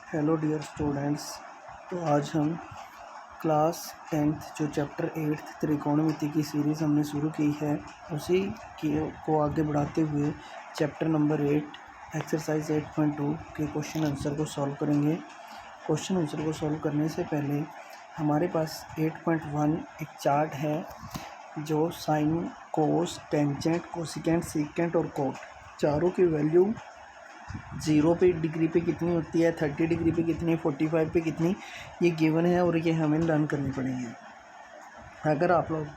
Hello dear students. तो आज हम क्लास 10th जो चैप्टर 8 त्रिकोणमिति की सीरीज़ हमने शुरू की है उसी को आगे बढ़ाते हुए चैप्टर नंबर 8 एक्सरसाइज 8.2 के क्वेश्चन आंसर को सॉल्व करेंगे। क्वेश्चन आंसर को सॉल्व करने से पहले हमारे पास 8.1 एक चार्ट है जो साइन, कोस, टेंजेंट, कोसिकेंट, सीकेंट और कोट चारों की वैल्यू 0 पे डिग्री पे कितनी होती है, 30 डिग्री पे कितनी, 45 पे कितनी, ये गिवन है और ये हमें लर्न करनी पड़ेगी। अगर आप लोग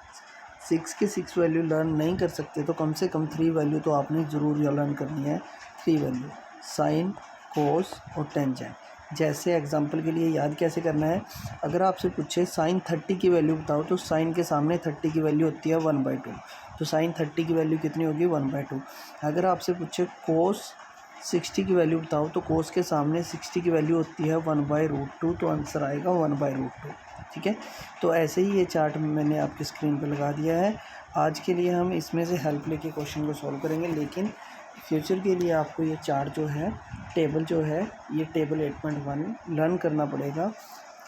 6 के 6 वैल्यू लर्न नहीं कर सकते तो कम से कम 3 वैल्यू तो आपने ज़रूर लर्न करनी है। 3 वैल्यू साइन, कोस और टेंजेंट। जैसे एग्जांपल के लिए याद कैसे करना है, अगर आपसे पूछे साइन 30 की वैल्यू बताओ तो साइन के सामने 30 की वैल्यू होती है 1/2, तो साइन 30 की वैल्यू कितनी होगी 1/2। अगर आपसे पूछे कोस 60 की वैल्यू बताओ तो कोस के सामने 60 की वैल्यू होती है 1/√2, तो आंसर आएगा 1/√2। ठीक है, तो ऐसे ही ये चार्ट मैंने आपकी स्क्रीन पर लगा दिया है। आज के लिए हम इसमें से हेल्प लेके क्वेश्चन को सॉल्व करेंगे, लेकिन फ्यूचर के लिए आपको ये चार्ट जो है, टेबल जो है, ये टेबल 8.1 लर्न करना पड़ेगा,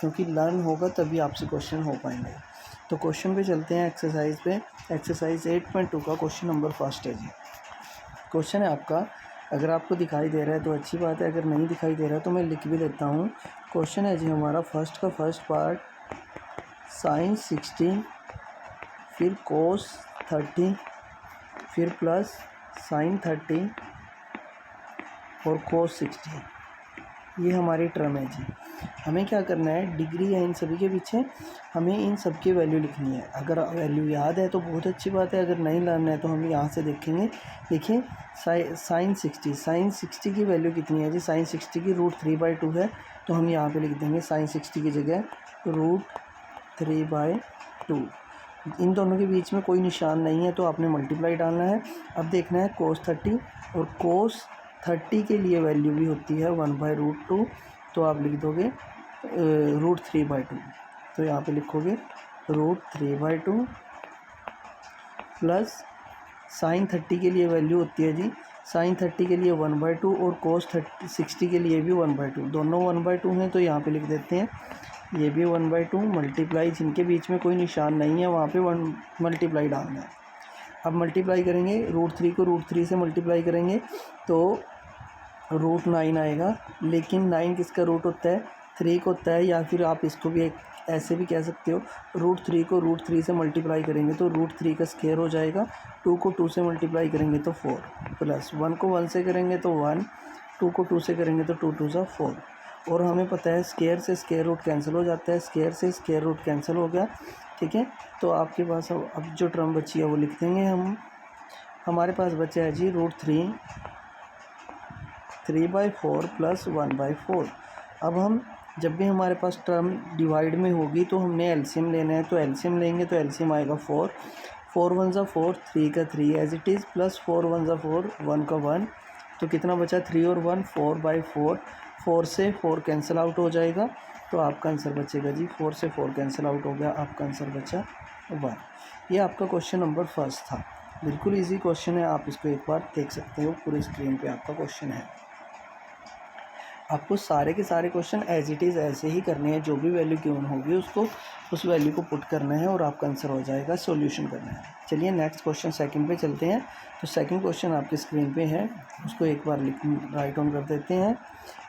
क्योंकि लर्न होगा तभी आपसे क्वेश्चन हो पाएंगे। तो क्वेश्चन पे चलते हैं, एक्सरसाइज पे। एक्सरसाइज 8.2 का क्वेश्चन नंबर फर्स्ट है जी। क्वेश्चन है आपका, अगर आपको दिखाई दे रहा है तो अच्छी बात है, अगर नहीं दिखाई दे रहा है तो मैं लिख भी देता हूँ। क्वेश्चन है जी हमारा फर्स्ट का फर्स्ट पार्ट, साइन 60 फिर कोस 30 फिर प्लस साइन 30 और कोस 60, ये हमारी टर्म है जी। हमें क्या करना है, डिग्री है इन सभी के पीछे, हमें इन सब की वैल्यू लिखनी है। अगर वैल्यू याद है तो बहुत अच्छी बात है, अगर नहीं लर्न है तो हम यहाँ से देखेंगे। देखिए साइन 60 की वैल्यू कितनी है जी, साइन 60 की √3/2 है, तो हम यहाँ पे लिख देंगे साइन 60 की जगह √3/2। इन दोनों के बीच में कोई निशान नहीं है तो आपने मल्टीप्लाई डालना है। अब देखना है कोस 30, और कोस 30 के लिए वैल्यू भी होती है 1/√2, तो आप लिख दोगे √3/2। तो यहाँ पे लिखोगे √3/2 प्लस साइन 30 के लिए वैल्यू होती है जी, साइन 30 के लिए 1/2 और कोस 60 के लिए भी 1/2, दोनों 1/2 हैं, तो यहाँ पे लिख देते हैं ये भी 1/2 मल्टीप्लाई, जिनके बीच में कोई निशान नहीं है वहाँ पे 1 मल्टीप्लाई डालना है। अब मल्टीप्लाई करेंगे, √3 को √3 से मल्टीप्लाई करेंगे तो √9 आएगा, लेकिन 9 किसका रूट होता है, 3 को होता है, या फिर आप इसको भी ऐसे भी कह सकते हो, √3 को √3 से मल्टीप्लाई करेंगे तो √3 का स्क्वायर हो जाएगा, 2 को 2 से मल्टीप्लाई करेंगे तो 4, प्लस 1 को 1 से करेंगे तो 1, 2 को 2 से करेंगे तो 2 2 4। और हमें पता है स्क्वायर से स्क्वायर रूट कैंसिल हो जाता है, स्क्वायर से स्क्वायर रूट कैंसिल हो गया। ठीक है, तो आपके पास अब जो टर्म बची है वो लिख देंगे हम। हमारे पास बचा है जी √3 3/4 प्लस 1/4। अब हम जब भी हमारे पास टर्म डिवाइड में होगी तो हमने एलसीएम लेना है, तो एलसीएम लेंगे तो एलसीएम आएगा 4, 4 1 ज़ा 4, 3 का 3 एज इट इज़, प्लस 4 1 ज़ा 4, 1 का 1, तो कितना बचा 3 और 1 4/4, 4 से 4 कैंसिल आउट हो जाएगा, तो आपका आंसर बचेगा जी 4 से 4 कैंसिल आउट हो गया, आपका आंसर बचा 1। ये आपका क्वेश्चन नंबर फर्स्ट था। बिल्कुल इजी क्वेश्चन है, आप इसको एक बार देख सकते हो, पूरी स्क्रीन पे आपका क्वेश्चन है। आपको सारे के सारे क्वेश्चन एज इट इज़ ऐसे ही करने हैं, जो भी वैल्यू गिवन होगी उसको उस वैल्यू को पुट करना है और आपका आंसर हो जाएगा, सॉल्यूशन करना है। चलिए नेक्स्ट क्वेश्चन सेकंड पे चलते हैं। तो सेकंड क्वेश्चन आपकी स्क्रीन पे है, उसको एक बार राइट ऑन कर देते हैं।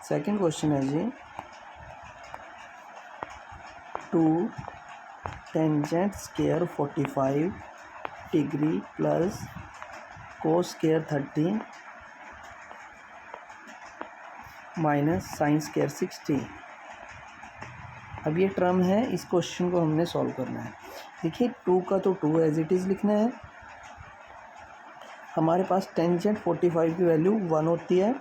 सेकंड क्वेश्चन है जी, 2 tangent square 45 degree plus cos square 30 minus sine square 60। अब ये टर्म है, इस क्वेश्चन को हमने सॉल्व करना है। देखिए 2 का तो 2 एज इट इज़ लिखना है। हमारे पास टेंजेंट 45 की वैल्यू 1 होती है,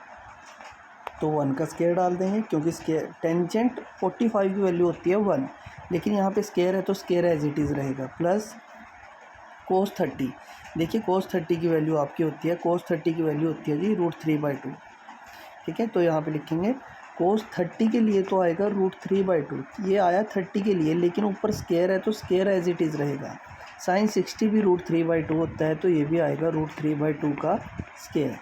तो 1 का स्क्वायर डाल देंगे, क्योंकि स्क्वायर टेंजेंट 45 की वैल्यू होती है 1, लेकिन यहाँ पे स्क्वायर है तो स्क्वायर एज इट इज़ रहेगा, प्लस कोस 30। देखिए कोस 30 की वैल्यू आपकी होती है, कोस 30 की वैल्यू होती है जी √3/2। ठीक है, तो यहाँ पे लिखेंगे कोस 30 के लिए तो आएगा √3/2, ये आया 30 के लिए, लेकिन ऊपर स्क्वायर है तो स्क्वायर एज इट इज़ रहेगा, साइन 60 भी √3/2 होता है, तो ये भी आएगा √3/2 का स्क्वायर।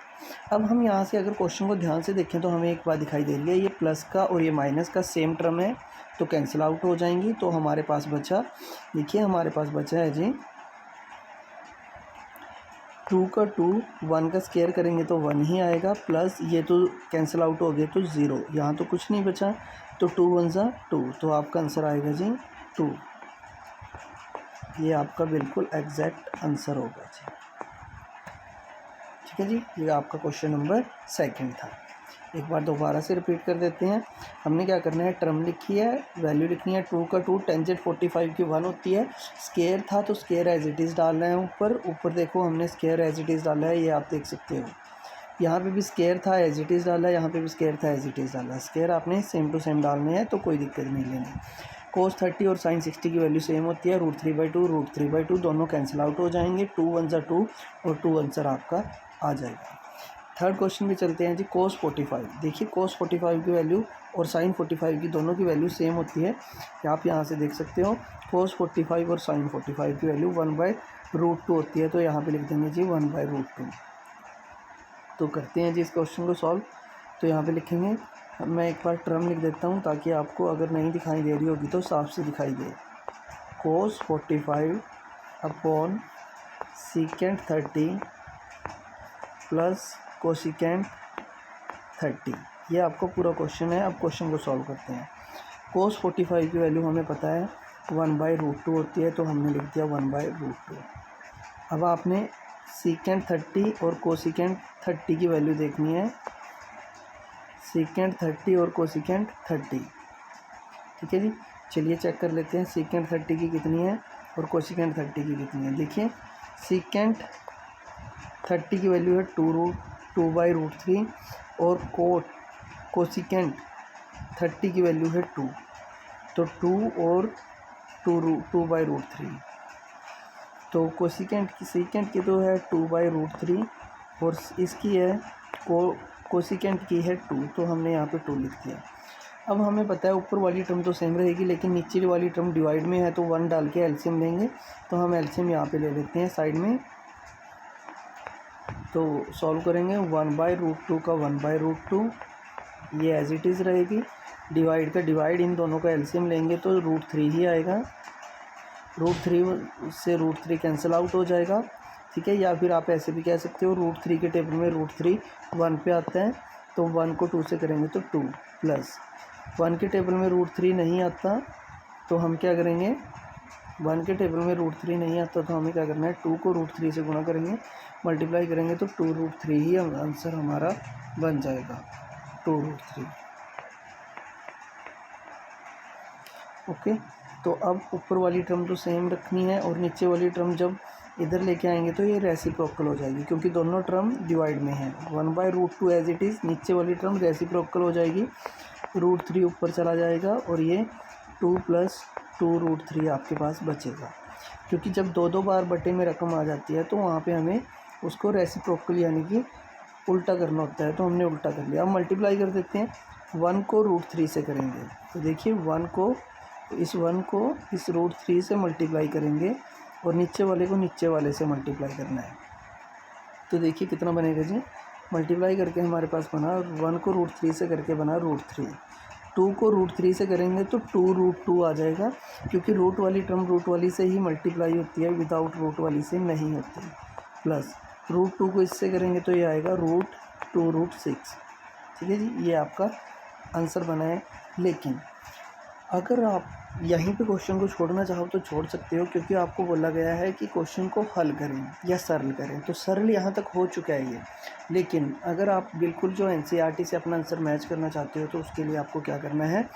अब हम यहाँ से अगर क्वेश्चन को ध्यान से देखें तो हमें एक बात दिखाई दे रही है, ये प्लस का और ये माइनस का सेम टर्म है तो कैंसिल आउट हो जाएंगी। तो हमारे पास बचा, देखिए हमारे पास बचा है जी 2 का 2, 1 का स्क्वायर करेंगे तो 1 ही आएगा, प्लस ये तो कैंसिल आउट हो गए तो 0, यहाँ तो कुछ नहीं बचा, तो 2 1 ज़ा 2, तो आपका आंसर आएगा जी 2। ये आपका बिल्कुल एग्जैक्ट आंसर होगा जी। ठीक है जी, ये आपका क्वेश्चन नंबर 2 था। एक बार दोबारा से रिपीट कर देते हैं। हमने क्या करना है, टर्म लिखी है, वैल्यू लिखनी है 2 का 2, टेंजेंट 45 की 1 होती है। स्क्वायर था तो स्क्वायर एज इट इज़ डालना है, ऊपर देखो हमने स्क्वायर एज इट इज़ डाला है, ये आप देख सकते हो। यहाँ पे भी स्क्वायर था एज इट इज़ डाला है, यहाँ पे भी स्क्वायर था एज इट इज़ डाला है। स्क्वायर आपने सेम टू सेम डालने हैं तो कोई दिक्कत नहीं लेनी। cos 30 और sin 60 की वैल्यू सेम होती है, √3/2 √3/2 दोनों कैंसिल आउट हो जाएंगे, 2 1 ज़ा 2 और 2 आंसर आपका आ जाएगा। थर्ड क्वेश्चन में चलते हैं जी। cos 45, देखिए cos 45 की वैल्यू और sin 45 की दोनों की वैल्यू सेम होती है, आप यहाँ से देख सकते हो। cos 45 और sin 45 की वैल्यू 1/√2 होती है, तो यहाँ पे लिख देंगे जी 1/√2। तो करते हैं जी इस क्वेश्चन को सॉल्व। तो यहाँ पे लिखेंगे, मैं एक बार टर्म लिख देता हूँ ताकि आपको अगर नहीं दिखाई दे रही होगी तो साफ से दिखाई दे। cos 45 upon secant 30 plus cosecant 30, ये आपको पूरा क्वेश्चन है। अब क्वेश्चन को सॉल्व करते हैं। cos 45 की वैल्यू हमें पता है 1/√2 होती है, तो हमने लिख दिया 1/√2। अब आपने secant 30 और कोसिकेंट 30 की वैल्यू देखनी है, secant 30 और कोसिकेंट 30। ठीक है जी, चलिए चेक कर लेते हैं secant 30 की कितनी है और कोसिकेंट 30 की कितनी है। देखिए secant 30 की वैल्यू है 2/√3 और कोसिकेंट 30 की वैल्यू है 2, तो 2 और 2/√3। तो कोसिकेंट की सीकेंट की तो है 2/√3 और इसकी है कोसिकेंट की है 2, तो हमने यहाँ पे 2 लिख दिया। अब हमें पता है ऊपर वाली टर्म तो सेम रहेगी, लेकिन नीचे वाली टर्म डिवाइड में है तो 1 डाल के एलसीएम लेंगे, तो हम एलसीएम यहाँ पे ले लेते हैं साइड में। तो सॉल्व करेंगे 1/√2 का 1/√2, ये एज इट इज़ रहेगी, डिवाइड का डिवाइड, इन दोनों का एलसीएम लेंगे तो √3 ही आएगा, √3 से √3 कैंसिल आउट हो जाएगा। ठीक है, या फिर आप ऐसे भी कह सकते हो √3 के टेबल में √3 1 पे आता है, तो 1 को 2 से करेंगे तो 2, प्लस 1 के टेबल में √3 नहीं आता तो हम क्या करेंगे, 1 के टेबल में √3 नहीं आता तो हमें क्या करना है, 2 को √3 से गुणा करेंगे, मल्टीप्लाई करेंगे तो 2√3 ही आंसर हमारा बन जाएगा, 2√3। ओके, तो अब ऊपर वाली टर्म तो सेम रखनी है और नीचे वाली टर्म जब इधर लेके आएंगे तो ये रेसिप्रोकल हो जाएगी, क्योंकि दोनों टर्म डिवाइड में है। 1/√2 एज इट इज़, नीचे वाली टर्म रेसिप्रोकल हो जाएगी, √3 ऊपर चला जाएगा और ये 2 + 2√3 आपके पास बचेगा। क्योंकि जब 2 बार बटे में रकम आ जाती है तो वहाँ पे हमें उसको रेसिप्रोकल यानी कि उल्टा करना होता है, तो हमने उल्टा कर लिया। अब मल्टीप्लाई कर देते हैं, 1 को √3 से करेंगे तो देखिए 1 को इस √3 से मल्टीप्लाई करेंगे और नीचे वाले को नीचे वाले से मल्टीप्लाई करना है, तो देखिए कितना बनेगा जी। मल्टीप्लाई करके हमारे पास बना 1 को √3 से करके बना √3, 2 को √3 से करेंगे तो 2√2 आ जाएगा, क्योंकि रूट वाली टर्म रूट वाली से ही मल्टीप्लाई होती है, विदाउट रूट वाली से नहीं होती। प्लस √2 को इससे करेंगे तो ये आएगा √2√6। ठीक है जी, ये आपका आंसर बना है। लेकिन अगर आप यहीं पे क्वेश्चन को छोड़ना चाहो तो छोड़ सकते हो, क्योंकि आपको बोला गया है कि क्वेश्चन को हल करें या सरल करें, तो सरल यहाँ तक हो चुका है ये। लेकिन अगर आप बिल्कुल जो एनसीईआरटी से अपना आंसर मैच करना चाहते हो तो उसके लिए आपको क्या करना है,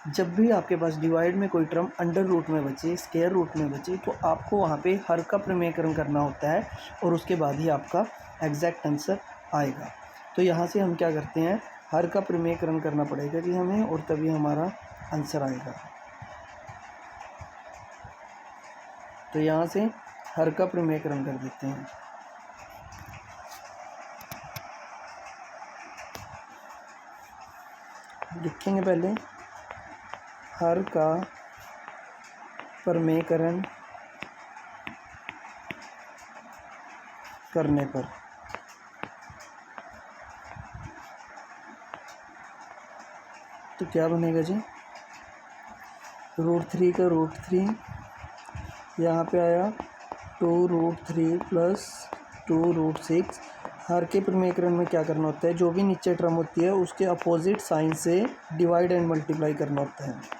जब भी आपके पास डिवाइड में कोई टर्म अंडर रूट में बचे, स्क्वायर रूट में बचे, तो आपको वहाँ पे हर का प्रमेयकरण करना होता है और उसके बाद ही आपका एग्जैक्ट आंसर आएगा। तो यहाँ से हम क्या करते हैं, हर का प्रमेयकरण करना पड़ेगा जी हमें, और तभी हमारा आंसर आएगा। तो यहाँ से हर का प्रमेयकरण कर देते हैं। लिखेंगे पहले हर का प्रमेयकरण करने पर। तो क्या बनेगा जी, √3 का √3 यहाँ पे आया 2√3 प्लस 2√6। हर के समीकरण में क्या करना होता है, जो भी नीचे टर्म होती है उसके अपोजिट साइन से डिवाइड एंड मल्टीप्लाई करना होता है।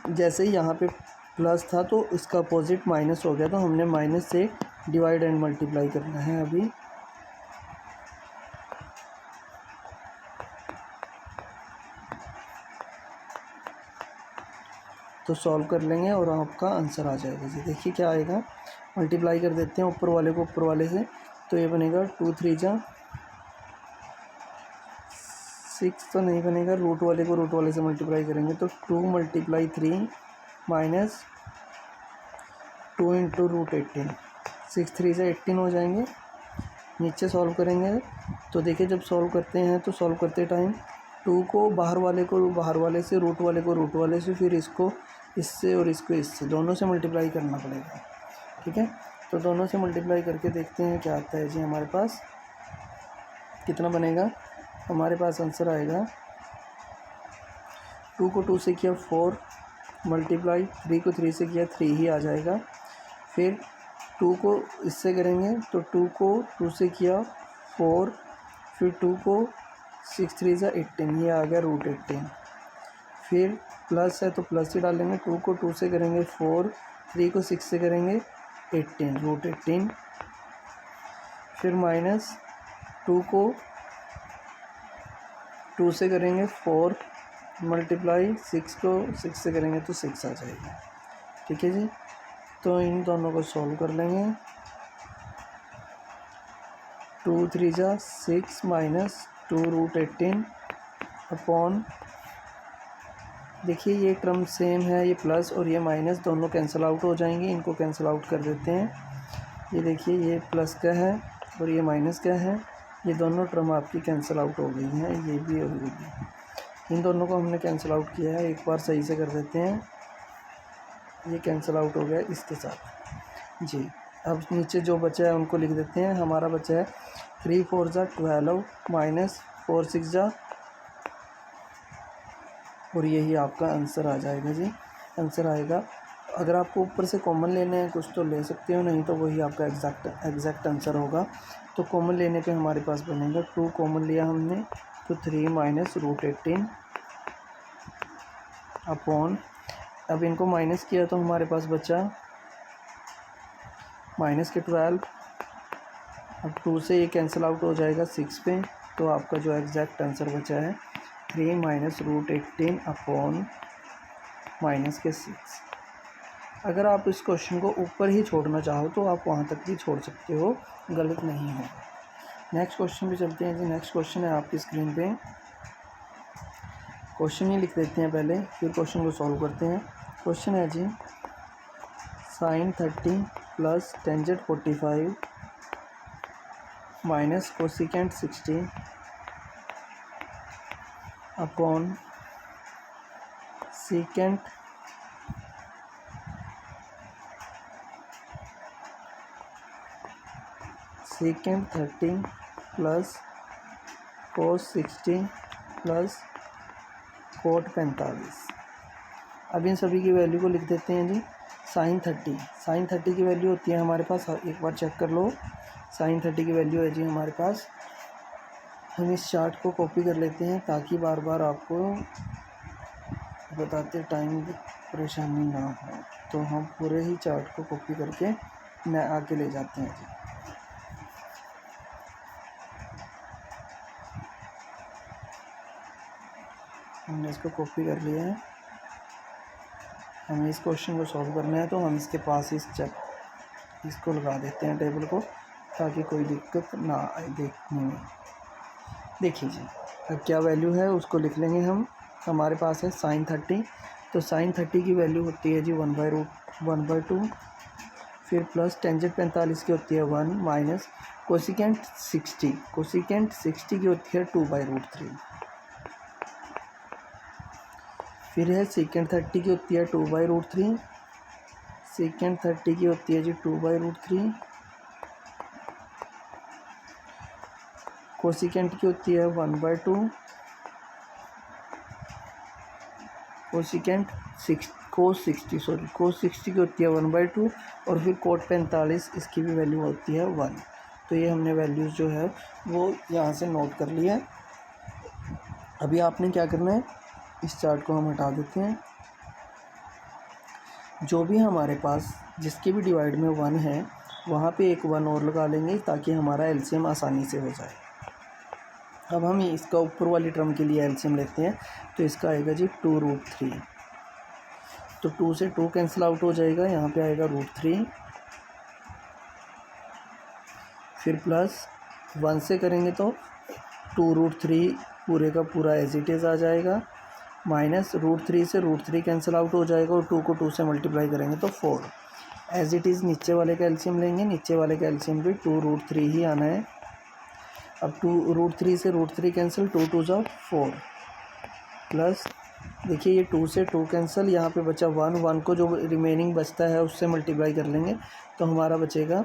जैसे ही यहाँ पे प्लस था तो इसका अपोजिट माइनस हो गया, तो हमने माइनस से डिवाइड एंड मल्टीप्लाई करना है अभी। तो सॉल्व कर लेंगे और आपका आंसर आ जाएगा जी। देखिए क्या आएगा, मल्टीप्लाई कर देते हैं ऊपर वाले को ऊपर वाले से। तो ये बनेगा 2 3 जा 6 तो नहीं बनेगा, रूट वाले को रूट वाले से मल्टीप्लाई करेंगे तो 2 × 3 माइनस 2 × √18, 6 3 से 18 हो जाएंगे। नीचे सॉल्व करेंगे तो देखिए जब सॉल्व करते हैं तो सॉल्व करते टाइम 2 को बाहर वाले से, रूट वाले को रूट वाले से, फिर इसको इससे और इसको इससे, दोनों से मल्टीप्लाई करना पड़ेगा। ठीक है, तो दोनों से मल्टीप्लाई करके देखते हैं क्या आता है जी। हमारे पास कितना बनेगा, हमारे पास आंसर आएगा 2 को 2 से किया 4 मल्टीप्लाई, 3 को 3 से किया 3 ही आ जाएगा। फिर 2 को इससे करेंगे तो 2 को 2 से किया 4, फिर 2 को 6 3 जा 18, ये आ गया √18। फिर प्लस है तो प्लस ही डालेंगे, 2 को 2 से करेंगे 4, 3 को 6 से करेंगे 18 √18। फिर माइनस 2 को 2 से करेंगे 4 मल्टीप्लाई, 6 को 6 से करेंगे तो 6 आ जाएगा। ठीक है जी, तो इन दोनों को सॉल्व कर लेंगे। 2 3 जा 6 माइनस 2 √18 अपॉन, देखिए ये टर्म सेम है, ये प्लस और ये माइनस दोनों कैंसिल आउट हो जाएंगे, इनको कैंसिल आउट कर देते हैं। ये देखिए ये प्लस का है और ये माइनस का है, ये दोनों टर्म आपकी कैंसिल आउट हो गई हैं, ये भी और ये भी। इन दोनों को हमने कैंसिल आउट किया है, एक बार सही से कर देते हैं। ये कैंसिल आउट हो गया इसके साथ जी। अब नीचे जो बचा है उनको लिख देते हैं। हमारा बचा है 3 4 जा 12 माइनस 4 6 जा, और यही आपका आंसर आ जाएगा जी। आंसर आएगा, अगर आपको ऊपर से कॉमन लेने हैं कुछ तो ले सकते हो, नहीं तो वही आपका एग्जैक्ट आंसर होगा। तो कॉमन लेने पे हमारे पास बनेगा 2 कॉमन लिया हमने तो 3 माइनस √18 अपॉन, अब इनको माइनस किया तो हमारे पास बचा माइनस के 12। अब 2 से ये कैंसिल आउट हो जाएगा 6 पे, तो आपका जो एग्जैक्ट आंसर बचा है 3 माइनस √18 अपॉन माइनस के 6। अगर आप इस क्वेश्चन को ऊपर ही छोड़ना चाहो तो आप वहाँ तक भी छोड़ सकते हो, गलत नहीं है। नेक्स्ट क्वेश्चन पे चलते हैं जी। नेक्स्ट क्वेश्चन है आपकी स्क्रीन पे, क्वेश्चन ही लिख देते हैं पहले, फिर क्वेश्चन को सॉल्व करते हैं। क्वेश्चन है जी sin 30 plus tangent 45 minus cosecant 60 upon secant 30 plus cos 60 plus coat 45। अब इन सभी की वैल्यू को लिख देते हैं जी। sin 30 की वैल्यू होती है हमारे पास, एक बार चेक कर लो। sin 30 की वैल्यू है जी हमारे पास, हम इस चार्ट को कॉपी कर लेते हैं ताकि बार बार आपको बताते टाइम परेशानी ना हो। तो हम पूरे ही चार्ट को कॉपी करके न आगे ले जाते हैं जी। हमने इसको कॉपी कर लिया है, हमें इस क्वेश्चन को सॉल्व करना है, तो हम इसके पास इसको लगा देते हैं टेबल को, ताकि कोई दिक्कत ना आए देखने में। देखिए जी, अब क्या वैल्यू है उसको लिख लेंगे हम। हमारे पास है sin 30, तो sin 30 की वैल्यू होती है जी 1/2, फिर प्लस टेंजेंट 45 की होती है 1 माइनस कोसिकेंट 60 की होती है 2/√3, फिर है सीकेंट 30 की होती है 2/√3, सीकेंट 30 की होती है जी 2/√3, कोसिकेंट की होती है 1/2, कोसिकेंट कोस 60 की होती है 1/2, और फिर कोट 45 इसकी भी वैल्यू होती है 1। तो ये हमने वैल्यूज़ जो है वो यहाँ से नोट कर लिया है। अभी आपने क्या करना है, इस चार्ट को हम हटा देते हैं। जो भी हमारे पास जिसके भी डिवाइड में 1 है वहाँ पे एक 1 और लगा लेंगे ताकि हमारा एलसीएम आसानी से हो जाए। अब हम इसका ऊपर वाली टर्म के लिए एलसीएम लेते हैं, तो इसका आएगा जी 2√3। तो 2 से 2 कैंसिल आउट हो जाएगा, यहाँ पे आएगा √3, फिर प्लस 1 से करेंगे तो 2√3 पूरे का पूरा एज इट इज़ आ जाएगा, माइनस √3 से √3 कैंसिल आउट हो जाएगा, और 2 को 2 से मल्टीप्लाई करेंगे तो 4 एज इट इज़। नीचे वाले का एलसीएम लेंगे, नीचे वाले का एलसीएम भी 2√3 ही आना है। अब 2√3 से √3 कैंसिल, 2 2 जा 4, प्लस देखिए ये 2 से 2 कैंसिल, यहाँ पे बचा 1 को जो रिमेनिंग बचता है उससे मल्टीप्लाई कर लेंगे तो हमारा बचेगा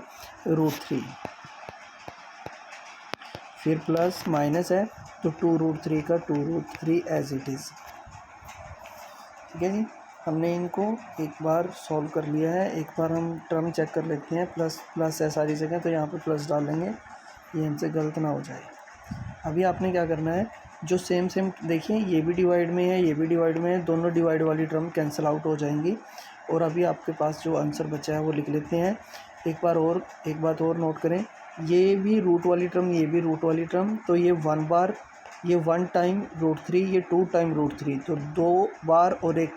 √3, फिर प्लस माइनस है तो 2√3 का 2√3 एज इट इज़। ठीक है जी, हमने इनको एक बार सॉल्व कर लिया है। एक बार हम टर्म चेक कर लेते हैं, प्लस है सारी जगह, तो यहाँ पे प्लस डाल लेंगे, ये हमसे गलत ना हो जाए। अभी आपने क्या करना है, जो सेम देखिए ये भी डिवाइड में है, ये भी डिवाइड में है, दोनों डिवाइड वाली टर्म कैंसिल आउट हो जाएंगी। और अभी आपके पास जो आंसर बचा है वो लिख लेते हैं। एक बात और नोट करें, ये भी रूट वाली टर्म, ये भी रूट वाली टर्म, तो ये 1 बार, ये 1 टाइम √3, ये 2 टाइम √3, तो 2 बार और एक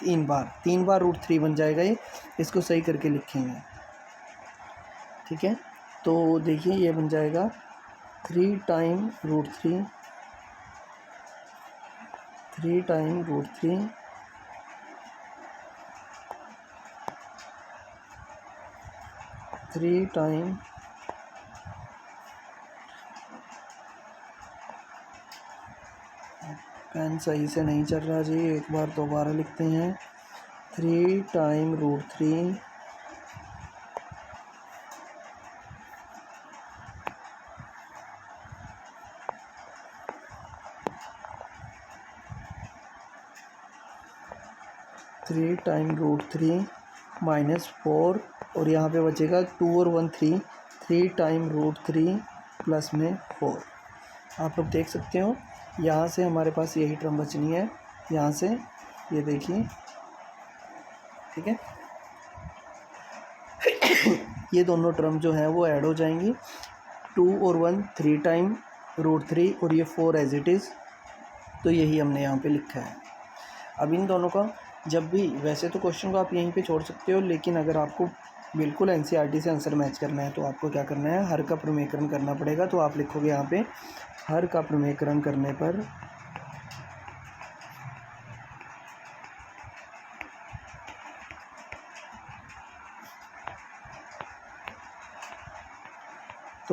3 बार √3 बन जाएगा ये। इसको सही करके लिखेंगे, ठीक है। तो देखिए ये बन जाएगा 3 टाइम √3, 3 टाइम √3, 3 टाइम पेन सही से नहीं चल रहा जी, एक बार दोबारा लिखते हैं। 3 टाइम √3, -4, और यहाँ पे बचेगा 2 और 1 3 टाइम √3 प्लस में 4। आप लोग देख सकते हो यहाँ से हमारे पास यही टर्म बचनी है, यहाँ से ये देखिए, ठीक है। ये दोनों टर्म जो है वो ऐड हो जाएंगी, 2 और 1 3 टाइम √3 और ये 4 एज इट इज़। तो यही हमने यहाँ पे लिखा है। अब इन दोनों का जब भी, वैसे तो क्वेश्चन को आप यहीं पे छोड़ सकते हो, लेकिन अगर आपको बिल्कुल एनसीईआरटी से आंसर मैच करना है तो आपको क्या करना है, हर का प्रमेयकरण करना पड़ेगा। तो आप लिखोगे यहाँ पे हर का प्रमेयकरण करने पर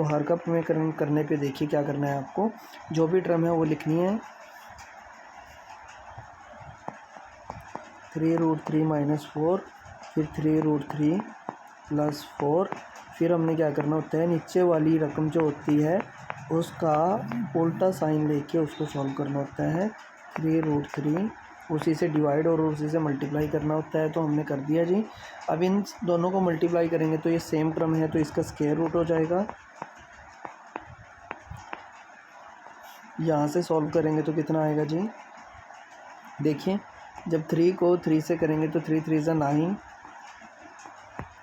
हर का प्रमेयकरण करने पे देखिए क्या करना है आपको, जो भी टर्म है वो लिखनी है। 3√3 - 4, फिर 3√3 + 4, फिर हमने क्या करना होता है, नीचे वाली रकम जो होती है उसका उल्टा साइन लेके उसको सॉल्व करना होता है। 3√3 उसी से डिवाइड और उसी से मल्टीप्लाई करना होता है, तो हमने कर दिया जी। अब इन दोनों को मल्टीप्लाई करेंगे तो ये सेम टर्म है तो इसका स्क्वायर रूट हो जाएगा। यहाँ से सॉल्व करेंगे तो कितना आएगा जी, देखिए जब 3 को 3 से करेंगे तो 3 3 = 9,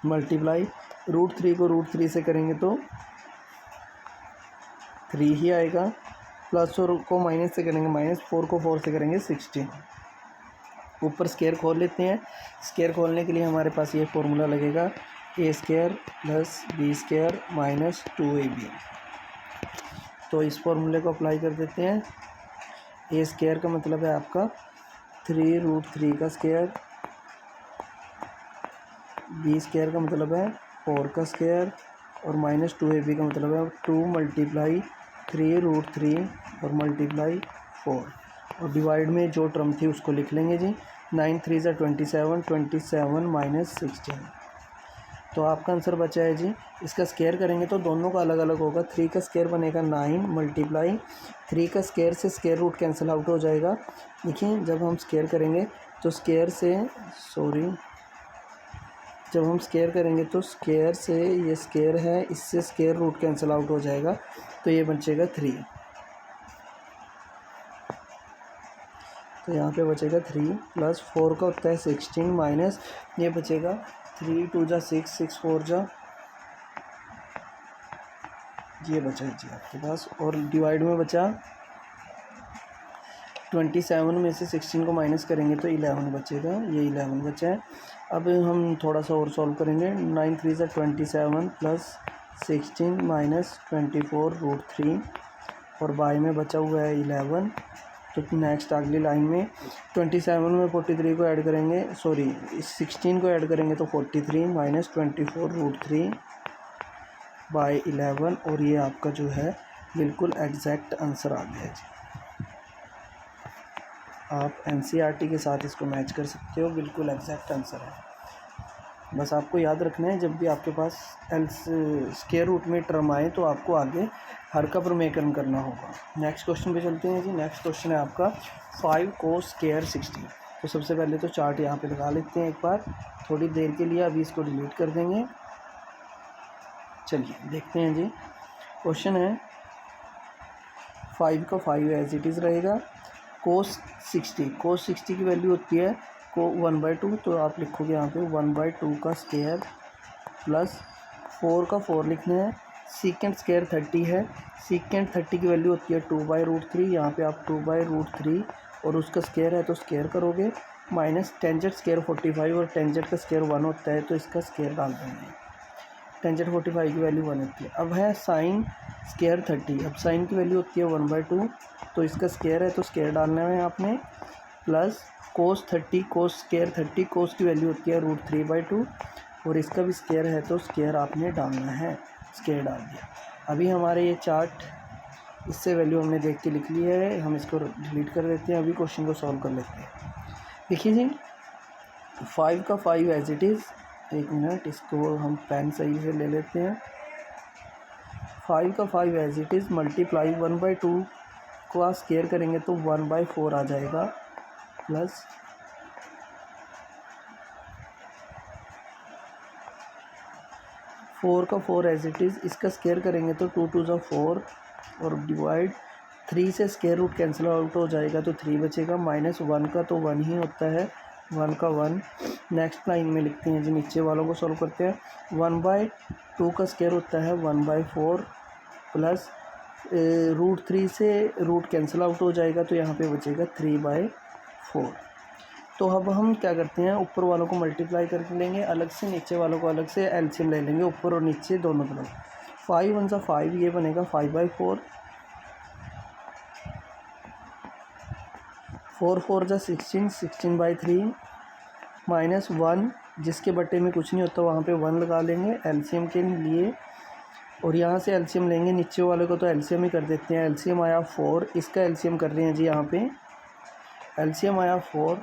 मल्टीप्लाई √3 को √3 से करेंगे तो 3 ही आएगा, प्लस और को माइनस से करेंगे, -4 को 4 से करेंगे 16। ऊपर स्क्वायर खोल लेते हैं। स्क्वायर खोलने के लिए हमारे पास ये फॉर्मूला लगेगा, a² + b² - 2ab। तो इस फॉर्मूले को अप्लाई कर देते हैं। a² का मतलब है आपका 3√3 का स्क्वायर, b² का मतलब है 4 का स्क्वायर, और -2ab का मतलब है 2 × 3√3 और मल्टीप्लाई 4। और डिवाइड में जो टर्म थी उसको लिख लेंगे जी। 9 3 = 27, 27 - 16। तो आपका आंसर बचा है जी, इसका स्क्वायर करेंगे तो दोनों का अलग अलग होगा। 3 का स्क्वायर बनेगा 9 मल्टीप्लाई 3 का स्क्वायर से स्क्वायर रूट कैंसिल आउट हो जाएगा। देखिए जब हम स्क्वायर करेंगे तो स्क्वायर से जब हम स्क्वायर करेंगे तो स्क्वायर से ये स्क्वायर है, इससे स्क्वायर रूट कैंसिल आउट हो जाएगा, तो ये बचेगा 3। तो यहाँ पे बचेगा 3 प्लस 4 का होता है 16 माइनस ये बचेगा 3 2 जा 6 6 4 जा, ये बचा है जी आपके पास। और डिवाइड में बचा 27 में से 16 को माइनस करेंगे तो 11 बचेगा, ये 11 बचा है। अब हम थोड़ा सा और सॉल्व करेंगे। 9 3 ज़ा 27 प्लस 16 माइनस 24 रूट 3 और बाई में बचा हुआ है 11। तो नेक्स्ट अगली लाइन में 27 में 43 को ऐड करेंगे, 16 को ऐड करेंगे तो 43 माइनस 24 रूट 3 बाई 11 और ये आपका जो है बिल्कुल एग्जैक्ट आंसर आ गया जी। आप एनसीईआरटी के साथ इसको मैच कर सकते हो, बिल्कुल एग्जैक्ट आंसर है। बस आपको याद रखना है जब भी आपके पास स्क्वायर रूट में टर्म आए तो आपको आगे हर का प्रमेयकरण करना होगा। नेक्स्ट क्वेश्चन पे चलते हैं जी। नेक्स्ट क्वेश्चन है आपका 5 cos स्क्वायर 60। तो सबसे पहले तो चार्ट यहाँ पे लगा लेते हैं एक बार थोड़ी देर के लिए, अभी इसको डिलीट कर देंगे। चलिए देखते हैं जी। क्वेश्चन है 5 का 5 एज इट इज़ रहेगा। cos 60 की वैल्यू होती है को 1/2, तो आप लिखोगे यहाँ पे 1/2 का स्क्वायर प्लस 4 का 4 लिखना है। सीकेंट स्क्वायर 30 है, सीकेंट 30 की वैल्यू होती है 2/√3, यहाँ पे आप 2/√3 और उसका स्क्वायर है तो स्क्वायर करोगे, माइनस टेंजेंट स्क्वायर 45 और टेंजेंट का स्क्वायर 1 होता है तो इसका स्क्वायर डाल देंगे। टेंजेंट 45 की वैल्यू 1 होती है। अब है साइन स्क्वायर 30, अब साइन की वैल्यू होती है 1/2 तो इसका स्क्वायर है तो स्क्वायर डालना है आपने, प्लस कोस 30 कोस स्क्वायर 30 कोस की वैल्यू होती है √3/2 और इसका भी स्क्वायर है तो स्क्वायर आपने डालना है, स्क्वायर डाल दिया। अभी हमारे ये चार्ट इससे वैल्यू हमने देख के लिख ली है, हम इसको डिलीट कर देते हैं। अभी क्वेश्चन को सॉल्व कर लेते हैं। देखिए जी 5 का 5 एज इट इज़, एक मिनट इसको हम पेन सही से ले लेते हैं। 5 का 5 एज इट इज़ मल्टीप्लाई 1/2 को स्क्वायर करेंगे तो 1/4 आ जाएगा, प्लस 4 का 4 एज इट इज़, इसका स्क्वायर करेंगे तो 2 2 ज़ा 4 और डिवाइड 3 से स्क्वायर रूट कैंसिल आउट हो जाएगा तो 3 बचेगा, माइनस 1 का तो 1 ही होता है, 1 का 1। नेक्स्ट लाइन में लिखते हैं जी, नीचे वालों को सॉल्व करते हैं। 1/2 का स्क्वायर होता है 1/4 प्लस √3 से रूट कैंसिल आउट हो जाएगा तो यहाँ पे बचेगा 3/4। तो अब हम क्या करते हैं, ऊपर वालों को मल्टीप्लाई कर लेंगे अलग से, नीचे वालों को अलग से एलसीएम ले लेंगे ऊपर और नीचे दोनों तरफ। 5 1 ज़ा 5, ये बनेगा 5/4, 4 4 ज़ा 16 16/3 माइनस 1, जिसके बटे में कुछ नहीं होता वहाँ पे 1 लगा लेंगे एलसीएम के लिए और यहाँ से एलसीएम लेंगे। नीचे वाले को तो एलसीएम ही कर देते हैं। एलसीएम आया 4, इसका एलसीएम कर रहे हैं जी, यहाँ पे एलसीएम आया 4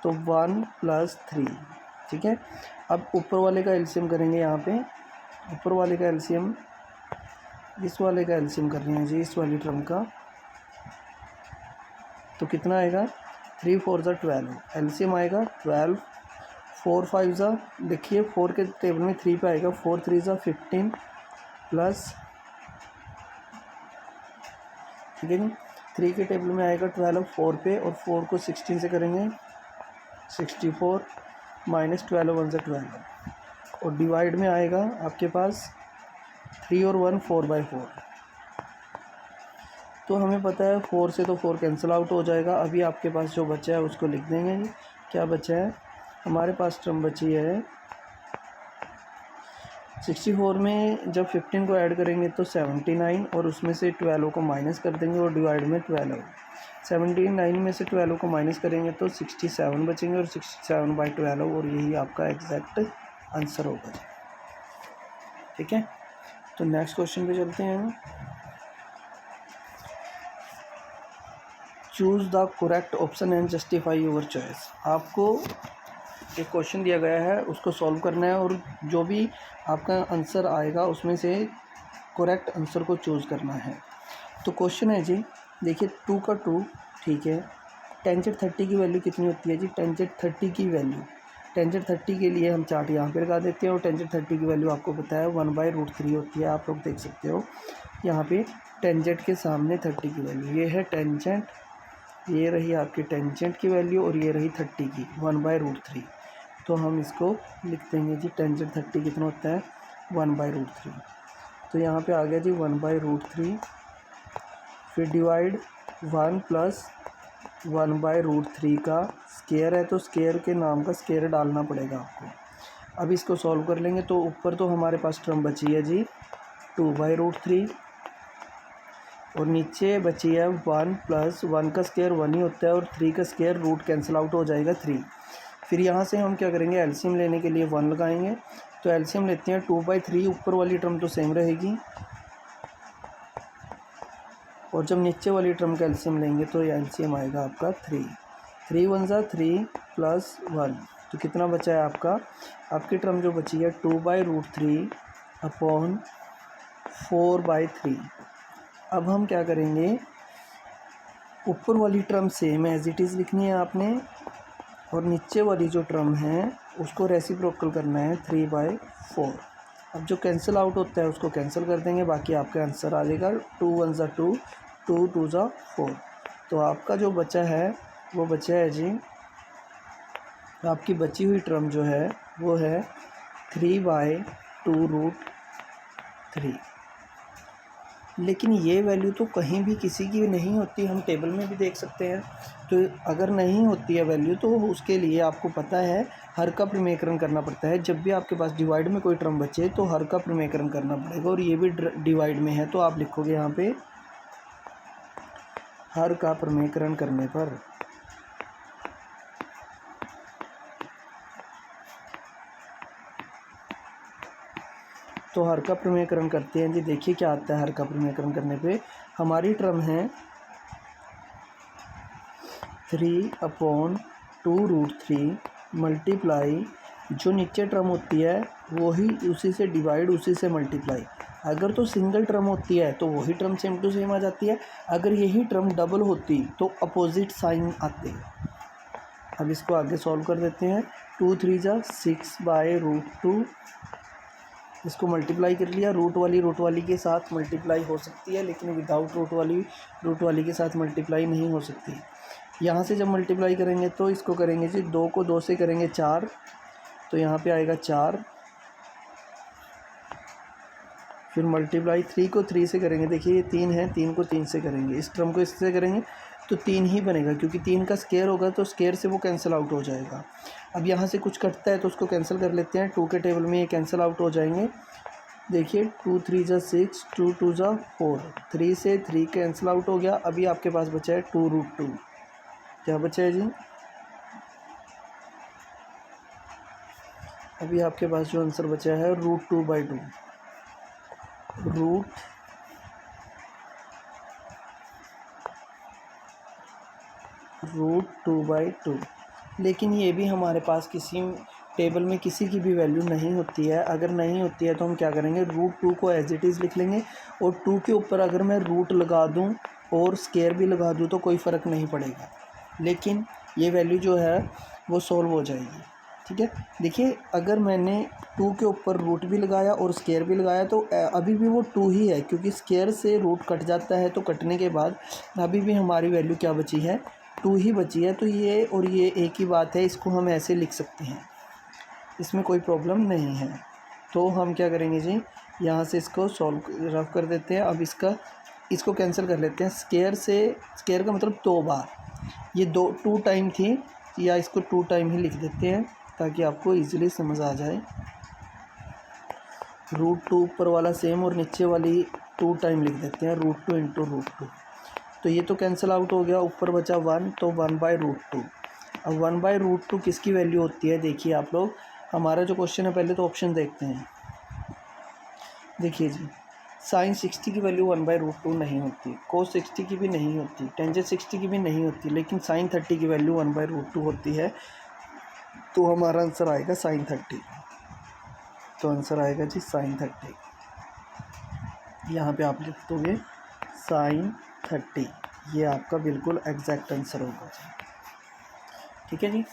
तो 1 + 3, ठीक है। अब ऊपर वाले का एलसीएम करेंगे, यहाँ पे ऊपर वाले का एलसीएम इस वाले का एलसीएम कर रहे हैं जी, इस वाली टर्म का, तो कितना आएगा 3 4 ज़ा 12, एलसीएम आएगा 12, 4 5 ज़ा, देखिए 4 के टेबल में 3 पे आएगा, 4 3 ज़ा 15 प्लस, ठीक है जी, 3 के टेबल में आएगा 12 4 पे और 4 को 16 से करेंगे 64 माइनस 12 1 ज़ा 12 और डिवाइड में आएगा आपके पास 3 और 1 4/4। तो हमें पता है 4 से तो 4 कैंसिल आउट हो जाएगा। अभी आपके पास जो बचा है उसको लिख देंगे जी। क्या बचा है हमारे पास, टर्म बची है 64 में जब 15 को ऐड करेंगे तो 79 और उसमें से 12 को माइनस कर देंगे और डिवाइड में 12, 79 में से 12 को माइनस करेंगे तो 67 बचेंगे और 67/12 और यही आपका एग्जैक्ट आंसर होगा, ठीक है। तो नेक्स्ट क्वेश्चन पे चलते हैं। Choose the correct option and justify your choice. आपको एक क्वेश्चन दिया गया है, उसको सॉल्व करना है और जो भी आपका आंसर आएगा उसमें से करेक्ट आंसर को चूज़ करना है। तो क्वेश्चन है जी, देखिए 2 का 2, ठीक है। टेंजेंट 30 की वैल्यू कितनी होती है जी? टेंजेंट 30 की वैल्यू, टेंजेंट 30 के लिए हम चार्ट यहाँ पे लगा देते हैं और टेंजेंट 30 की वैल्यू आपको पता है 1/√3 होती है। आप लोग देख सकते हो यहाँ पे टेंजेंट के सामने 30 की वैल्यू, ये है टेंजेंट, ये रही आपकी टेंजेंट की वैल्यू और ये रही 30 की 1/√3। तो हम इसको लिख देंगे जी, टेंजेंट 30 कितना होता है 1/√3। तो यहाँ पे आ गया जी 1/√3, फिर डिवाइड 1 प्लस 1/√3 का स्क्वायर है, तो स्क्वायर के नाम का स्क्वायर डालना पड़ेगा आपको। अब इसको सॉल्व कर लेंगे तो ऊपर तो हमारे पास टर्म बची है जी 2/√3 और नीचे बची है 1 प्लस 1 का स्क्वायर 1 ही होता है और 3 का स्क्वायर रूट कैंसिल आउट हो जाएगा 3। फिर यहाँ से हम क्या करेंगे, एलसीएम लेने के लिए 1 लगाएंगे। तो एलसीएम लेते हैं 2/3, ऊपर वाली टर्म तो सेम रहेगी और जब नीचे वाली टर्म का एलसीएम लेंगे तो ये एलसीएम आएगा आपका 3। 3 1 ज़ा 3 प्लस 1, तो कितना बचा है आपका, आपकी टर्म जो बची है 2/√3 अपॉन 4/3। अब हम क्या करेंगे, ऊपर वाली term same as it is लिखनी है आपने और नीचे वाली जो टर्म है उसको रेसिप्रोकल करना है 3/4। अब जो कैंसिल आउट होता है उसको कैंसिल कर देंगे, बाकी आपका आंसर आ जाएगा 2 1 ज़ा 2, 2 2 ज़ा 4। तो आपका जो बचा है वो बचा है जी, आपकी बची हुई टर्म जो है वो है 3/2√3। लेकिन ये वैल्यू तो कहीं भी किसी की नहीं होती, हम टेबल में भी देख सकते हैं। तो अगर नहीं होती है वैल्यू तो उसके लिए आपको पता है हर का प्रमेयकरण करना पड़ता है। जब भी आपके पास डिवाइड में कोई टर्म बचे तो हर का प्रमेयकरण करना पड़ेगा और ये भी डिवाइड में है, तो आप लिखोगे यहाँ पे हर का प्रमेयकरण करने पर तो हर का प्रमेयकरण करते हैं जी। देखिए क्या आता है हर का प्रमेयकरण करने पे, हमारी टर्म है 3/2√3 मल्टीप्लाई जो नीचे टर्म होती है वही उसी से डिवाइड उसी से मल्टीप्लाई। अगर तो सिंगल टर्म होती है तो वही टर्म सेम टू सेम आ जाती है, अगर यही टर्म डबल होती तो अपोजिट साइन आते। अब इसको आगे सॉल्व कर देते हैं। 2 3 ज़ा 6/√2, इसको मल्टीप्लाई कर लिया। रूट वाली के साथ मल्टीप्लाई हो सकती है लेकिन विदाउट रूट वाली के साथ मल्टीप्लाई नहीं हो सकती। यहाँ से जब मल्टीप्लाई करेंगे तो इसको करेंगे जी, 2 को 2 से करेंगे 4, तो यहाँ पे आएगा 4। फिर मल्टीप्लाई 3 को 3 से करेंगे, देखिए ये 3 है, 3 को 3 से करेंगे, इस टर्म को इससे करेंगे तो 3 ही बनेगा क्योंकि 3 का स्क्वायर होगा तो स्क्वायर से वो कैंसिल आउट हो जाएगा। अब यहाँ से कुछ कटता है तो उसको कैंसिल कर लेते हैं, 2 के टेबल में ये कैंसिल आउट हो जाएंगे। देखिए 2 3 ज़ा 6, 2 2 ज़ा 4, 3 से 3 कैंसिल आउट हो गया। अभी आपके पास बचा है 2√2, क्या बचा है जी, अभी आपके पास जो आंसर बचा है √2/2, √2/2। लेकिन ये भी हमारे पास किसी टेबल में किसी की भी वैल्यू नहीं होती है। अगर नहीं होती है तो हम क्या करेंगे, √2 को एज इट इज़ लिख लेंगे और 2 के ऊपर अगर मैं रूट लगा दूं और स्क्वायर भी लगा दूं तो कोई फ़र्क नहीं पड़ेगा, लेकिन ये वैल्यू जो है वो सॉल्व हो जाएगी। ठीक है, देखिए अगर मैंने 2 के ऊपर रूट भी लगाया और स्क्वायर भी लगाया तो अभी भी वो 2 ही है क्योंकि स्क्वायर से रूट कट जाता है, तो कटने के बाद अभी भी हमारी वैल्यू क्या बची है, 2 ही बची है। तो ये और ये एक ही बात है, इसको हम ऐसे लिख सकते हैं, इसमें कोई प्रॉब्लम नहीं है। तो हम क्या करेंगे जी, यहाँ से इसको सॉल्व रफ कर देते हैं। अब इसको कैंसिल कर लेते हैं, स्क्वायर का मतलब 2 बार, ये 2 टाइम थी, या इसको 2 टाइम ही लिख देते हैं ताकि आपको इजीली समझ आ जाए। √2 ऊपर वाला सेम और नीचे वाली 2 टाइम लिख देते हैं, √2 इंटू √2। तो ये तो कैंसिल आउट हो गया, ऊपर बचा 1, तो 1/√2। अब 1/√2 किसकी वैल्यू होती है, देखिए आप लोग, हमारा जो क्वेश्चन है पहले तो ऑप्शन देखते हैं। देखिए जी, साइन 60 की वैल्यू 1/√2 नहीं होती, कोस 60 की भी नहीं होती, टेंजेंट 60 की भी नहीं होती, लेकिन साइन 30 की वैल्यू 1/√2 होती है। तो हमारा आंसर आएगा sin 30। तो आंसर आएगा जी sin 30। यहाँ पे आप लिख दोगे sin 30, ये आपका बिल्कुल एग्जैक्ट आंसर होगा जी। ठीक है जी,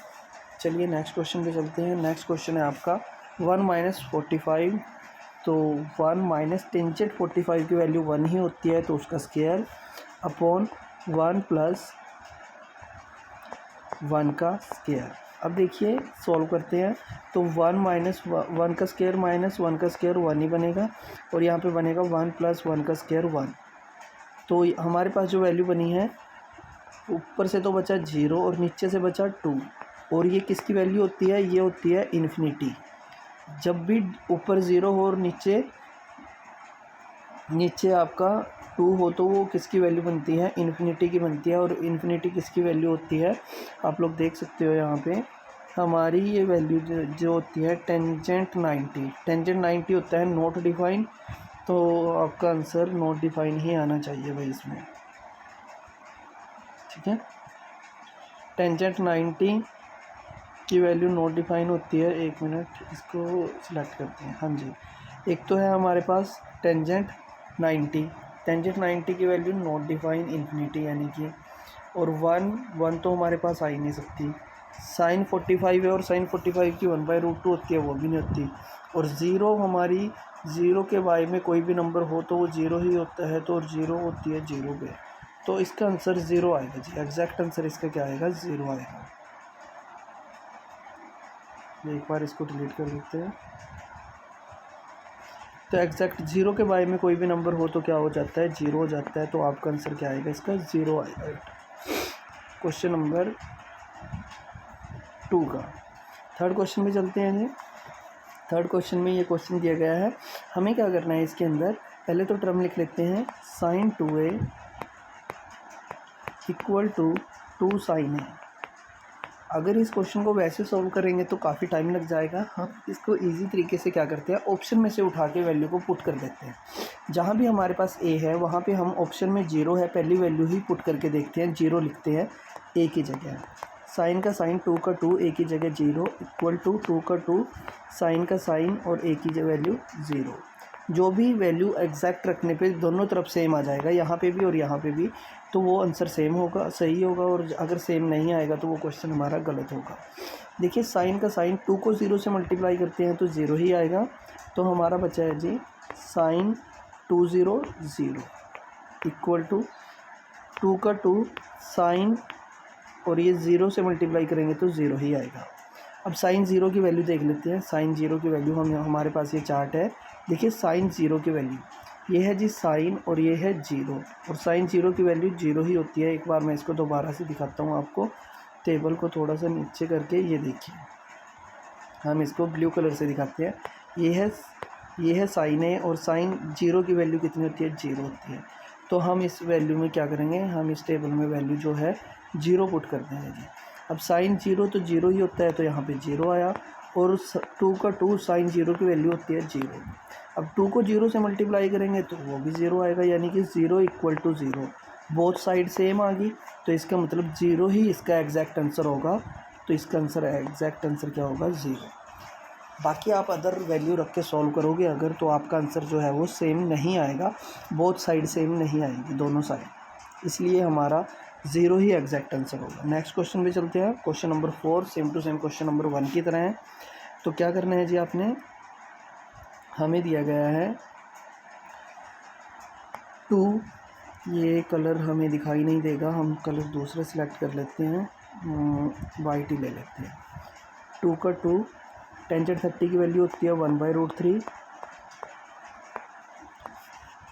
चलिए नेक्स्ट क्वेश्चन पे चलते हैं। नेक्स्ट क्वेश्चन है आपका 1 माइनस 45। तो 1 माइनस टेंजेंट 45 की वैल्यू 1 ही होती है, तो उसका स्क्वायर अपॉन 1 प्लस 1 का स्क्वायर। अब देखिए सॉल्व करते हैं। तो 1 माइनस 1 का स्क्वायर माइनस 1 का स्क्वायर 1 ही बनेगा, और यहाँ पे बनेगा 1 प्लस 1 का स्क्वायर 1। तो हमारे पास जो वैल्यू बनी है, ऊपर से तो बचा 0 और नीचे से बचा 2, और ये किसकी वैल्यू होती है, ये होती है इन्फिनिटी। जब भी ऊपर 0 हो और नीचे आपका 2 हो, तो वो किसकी वैल्यू बनती है, इन्फिनिटी की बनती है। और इन्फिनिटी किसकी वैल्यू होती है, आप लोग देख सकते हो यहाँ पे हमारी ये वैल्यू जो होती है टेंजेंट 90। टेंजेंट 90 होता है नॉट डिफाइन, तो आपका आंसर नॉट डिफाइन ही आना चाहिए भाई इसमें। ठीक है, टेंजेंट 90 की वैल्यू नॉट डिफाइन होती है। एक मिनट, इसको सिलेक्ट करते हैं। हाँ जी, एक तो है हमारे पास टेंजेंट 90। टेंजेंट 90 की वैल्यू नॉट डिफाइन इन्फिनिटी यानी कि, और 1 तो हमारे पास आ ही नहीं सकती। साइन 45 है और साइन 45 की 1/√2 होती है, वो भी नहीं होती। और 0 हमारी 0 के बारे में कोई भी नंबर हो तो वो 0 ही होता है, तो 0 होती है 0 पे। तो इसका आंसर 0 आएगा जी। एग्जैक्ट आंसर इसका क्या आएगा, 0 आएगा। एक बार इसको डिलीट कर देते हैं। तो एग्जैक्ट 0 के बारे में कोई भी नंबर हो तो क्या हो जाता है, 0 हो जाता है। तो आपका आंसर क्या आएगा, इसका 0 आएगा। क्वेश्चन नंबर 2 का थर्ड क्वेश्चन में चलते हैं जी। थर्ड क्वेश्चन में ये क्वेश्चन दिया गया है, हमें क्या करना है इसके अंदर, पहले तो टर्म लिख लेते हैं sin 2a equal to 2 sin a। अगर इस क्वेश्चन को वैसे सॉल्व करेंगे तो काफ़ी टाइम लग जाएगा। हम इसको इजी तरीके से क्या करते हैं, ऑप्शन में से उठा के वैल्यू को पुट कर देते हैं। जहाँ भी हमारे पास a है वहाँ पे हम ऑप्शन में 0 है, पहली वैल्यू ही पुट करके देखते हैं। 0 लिखते हैं a की जगह, साइन का साइन 2 का 2 a की जगह 0 इक्वल टू 2 का 2 साइन का साइन और a की वैल्यू 0। जो भी वैल्यू एग्जैक्ट रखने पे दोनों तरफ सेम आ जाएगा, यहाँ पे भी और यहाँ पे भी, तो वो आंसर सेम होगा, सही होगा। और अगर सेम नहीं आएगा तो वो क्वेश्चन हमारा गलत होगा। देखिए साइन का साइन 2 को 0 से मल्टीप्लाई करते हैं तो 0 ही आएगा। तो हमारा बचा है जी साइन 2 0 0 इक्वल टू 2 का 2 साइन, और ये 0 से मल्टीप्लाई करेंगे तो 0 ही आएगा। अब साइन 0 की वैल्यू देख लेते हैं। साइन 0 की वैल्यू हमारे पास ये चार्ट है, देखिए साइन 0 की वैल्यू ये है जी साइन, और ये है 0, और साइन 0 की वैल्यू 0 ही होती है। एक बार मैं इसको दोबारा से दिखाता हूँ आपको, टेबल को थोड़ा सा नीचे करके, ये देखिए हम इसको ब्लू कलर से दिखाते हैं। ये है साइन है, और साइन 0 की वैल्यू कितनी होती है, 0 होती है। तो हम इस वैल्यू में क्या करेंगे, हम इस टेबल में वैल्यू जो है 0 पुट कर देंगे जी। अब साइन 0 तो 0 ही होता है, तो यहाँ पे 0 आया, और 2 का 2 साइन 0 की वैल्यू होती है 0। अब 2 को 0 से मल्टीप्लाई करेंगे तो वो भी 0 आएगा, यानी कि 0 equal to 0, both side same आ गई। तो इसका मतलब 0 ही इसका एग्जैक्ट आंसर होगा। तो इसका आंसर एग्जैक्ट आंसर क्या होगा, 0। बाकी आप अदर वैल्यू रख के सॉल्व करोगे अगर, तो आपका आंसर जो है वो सेम नहीं आएगा, बोथ साइड सेम नहीं आएगी, दोनों साइड, इसलिए हमारा 0 ही एग्जैक्ट आंसर होगा। नेक्स्ट क्वेश्चन पे चलते हैं। Question number 4 same to same question number 1 की तरह है। तो क्या करना है जी, आपने, हमें दिया गया है 2, ये कलर हमें दिखाई नहीं देगा, हम कलर दूसरा सिलेक्ट कर लेते हैं, वाइट ही ले लेते हैं। 2 का 2 टेंजेंट 30 की वैल्यू होती है 1/√3,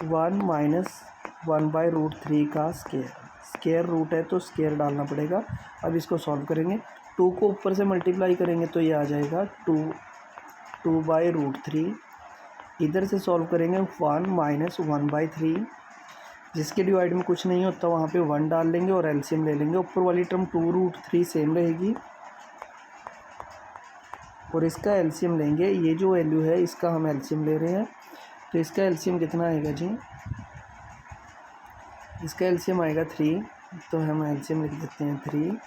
1 माइनस 1/√3 का स्केयर रूट है तो स्केयर डालना पड़ेगा। अब इसको सॉल्व करेंगे, 2 को ऊपर से मल्टीप्लाई करेंगे तो ये आ जाएगा 2/√3। इधर से सॉल्व करेंगे 1 माइनस 1/3, जिसके डिवाइड में कुछ नहीं होता वहाँ पे 1 डाल लेंगे और एलसीएम ले लेंगे। ऊपर वाली टर्म 2√3 सेम रहेगी, और इसका एलसीएम लेंगे। ये जो वैल्यू है इसका हम एलसीएम ले रहे हैं, तो इसका एलसीएम कितना आएगा जी, इसका एलसीएम आएगा 3, तो हम एलसीएम लिख देते हैं 3।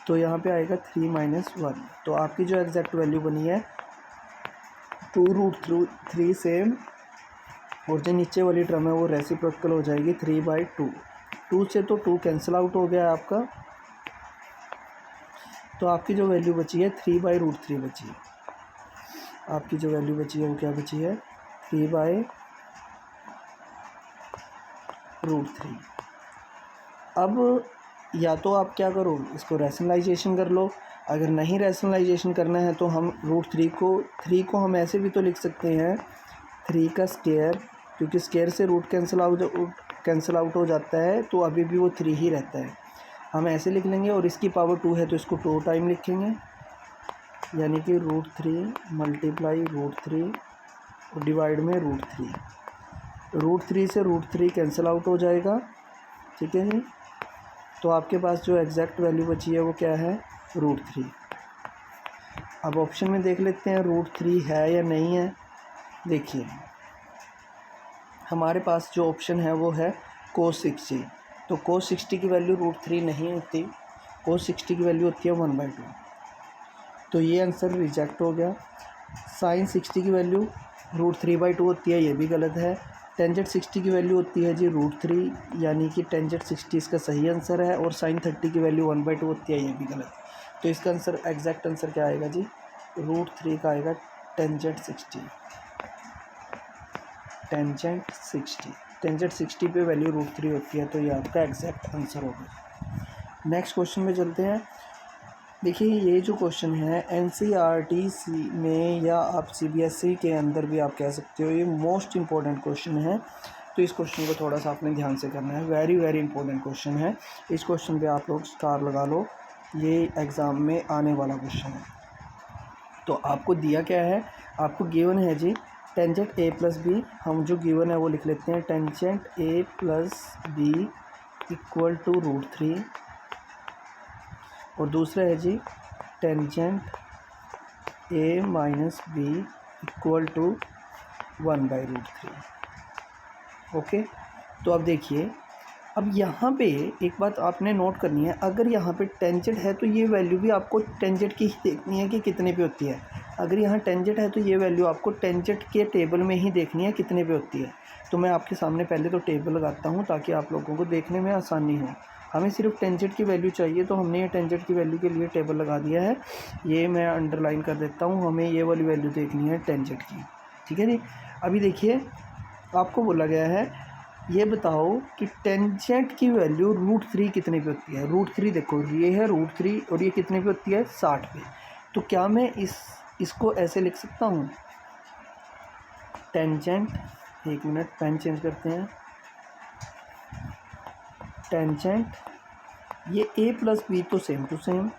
तो यहाँ पे आएगा 3 - 1। तो आपकी जो एग्जैक्ट वैल्यू बनी है 2√3 सेम, और जो नीचे वाली टर्म है वो रेसिप्रोकल हो जाएगी 3/2। 2 से तो 2 कैंसिल आउट हो गया आपका, तो आपकी जो वैल्यू बची है 3/√3 बची है। आपकी जो वैल्यू बची है वो क्या बची है, 3/√3। अब या तो आप क्या करो, इसको रैशनलाइजेशन कर लो। अगर नहीं रैशनलाइजेशन करना है तो हम √3 को हम ऐसे भी तो लिख सकते हैं 3 का स्क्वायर, क्योंकि स्क्वायर से रूट कैंसिल आउट हो जाता है, तो अभी भी वो 3 ही रहता है। हम ऐसे लिख लेंगे, और इसकी पावर 2 है तो इसको 2 टाइम लिखेंगे, यानी कि √3 मल्टीप्लाई √3 और डिवाइड में √3। √3 से √3 कैंसिल आउट हो जाएगा, ठीक है जी। तो आपके पास जो एग्जैक्ट वैल्यू बची है वो क्या है, √3। अब ऑप्शन में देख लेते हैं √3 है या नहीं है। देखिए हमारे पास जो ऑप्शन है वो है cos 60। तो cos 60 की वैल्यू √3 नहीं होती, cos 60 की वैल्यू होती है 1/2। तो ये आंसर रिजेक्ट हो गया। sin 60 की वैल्यू √3/2 होती है, ये भी गलत है। टेंजेंट 60 की वैल्यू होती है जी √3, यानी कि टेंजेंट 60 इसका सही आंसर है, और sin 30 की वैल्यू 1/2 होती है, ये भी गलत। तो इसका आंसर एग्जैक्ट आंसर क्या आएगा जी, √3 का आएगा टेंजेंट 60। टेंजेंट 60 पे वैल्यू √3 होती है, तो ये आपका एग्जैक्ट आंसर होगा। नेक्स्ट क्वेश्चन में चलते हैं। देखिए ये जो क्वेश्चन है NCERT में या आप CBSE के अंदर भी आप कह सकते हो, ये मोस्ट इम्पॉर्टेंट क्वेश्चन है। तो इस क्वेश्चन को थोड़ा सा आपने ध्यान से करना है, वेरी वेरी इंपॉर्टेंट क्वेश्चन है। इस क्वेश्चन पे आप लोग स्टार लगा लो, ये एग्ज़ाम में आने वाला क्वेश्चन है। तो आपको दिया क्या है, आपको गिवन है जी टेंजेंट a + b। हम जो गिवन है वो लिख लेते हैं, tangent a + b equal to √3, और दूसरा है जी tangent a - b equal to 1/√3। Okay, तो अब देखिए, अब यहाँ पे एक बात आपने नोट करनी है, अगर यहाँ पे टेंजेंट है तो ये वैल्यू भी आपको टेंजेंट की ही देखनी है कि कितने पे होती है। अगर यहाँ टेंजेंट है तो ये वैल्यू आपको टेंजेंट के टेबल में ही देखनी है कितने पे होती है। तो मैं आपके सामने पहले तो टेबल लगाता हूँ ताकि आप लोगों को देखने में आसानी हो। हमें सिर्फ टेंजेंट की वैल्यू चाहिए, तो हमने ये टेंजेंट की वैल्यू के लिए टेबल लगा दिया है। ये मैं अंडरलाइन कर देता हूँ, हमें ये वाली वैल्यू देखनी है टेंजेंट की, ठीक है जी। अभी देखिए आपको बोला गया है, ये बताओ कि टेंजेंट की वैल्यू √3 कितने पे होती है। √3 देखो, ये है √3 और ये कितने पे होती है, 60 पे। तो क्या मैं इसको ऐसे लिख सकता हूँ, टेंजेंट, एक मिनट पेन चेंज करते हैं, टेंजेंट ये a + b तो सेम टू सेम।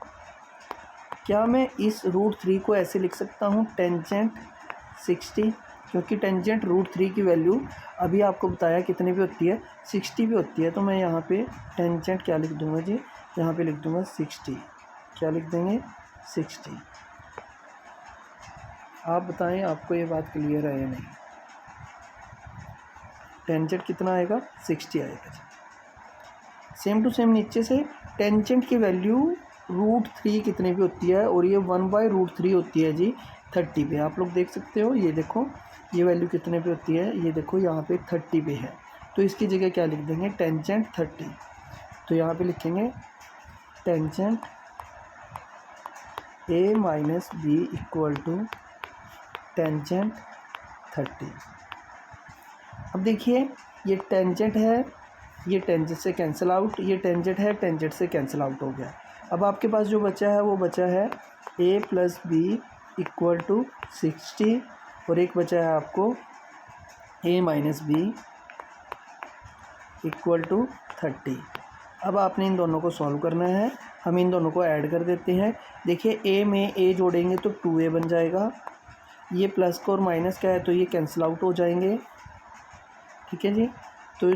क्या मैं इस √3 को ऐसे लिख सकता हूँ, टेंजेंट 60, क्योंकि टेंजेंट √3 की वैल्यू अभी आपको बताया कितने पे होती है, 60 पे होती है। तो मैं यहाँ पे टेंजेंट क्या लिख दूँगा जी, यहाँ पे लिख दूँगा 60। क्या लिख देंगे, 60। आप बताएं आपको ये बात क्लियर है या नहीं। टेंजेंट कितना आएगा, 60 आएगा जी। सेम टू सेम नीचे से टेंजेंट की वैल्यू √3 कितने पे होती है, और ये 1/√3 होती है जी 30 पे। आप लोग देख सकते हो, ये देखो ये वैल्यू कितने पे होती है, ये देखो यहाँ पे 30 पे है। तो इसकी जगह क्या लिख देंगे, टेंजेंट 30। तो यहाँ पे लिखेंगे tangent a - b equal to tangent 30। अब देखिए ये टेंजेंट है, ये टेंजेंट से कैंसिल आउट, ये टेंजेंट है, टेंजेंट से कैंसिल आउट हो गया। अब आपके पास जो बचा है वो बचा है a + b इक्वल टू 60, और एक बचा है आपको a - b इक्वल टू 30। अब आपने इन दोनों को सॉल्व करना है, हम इन दोनों को ऐड कर देते हैं। देखिए a में a जोड़ेंगे तो 2a बन जाएगा, ये प्लस का और माइनस का है तो ये कैंसिल आउट हो जाएंगे, ठीक है जी। तो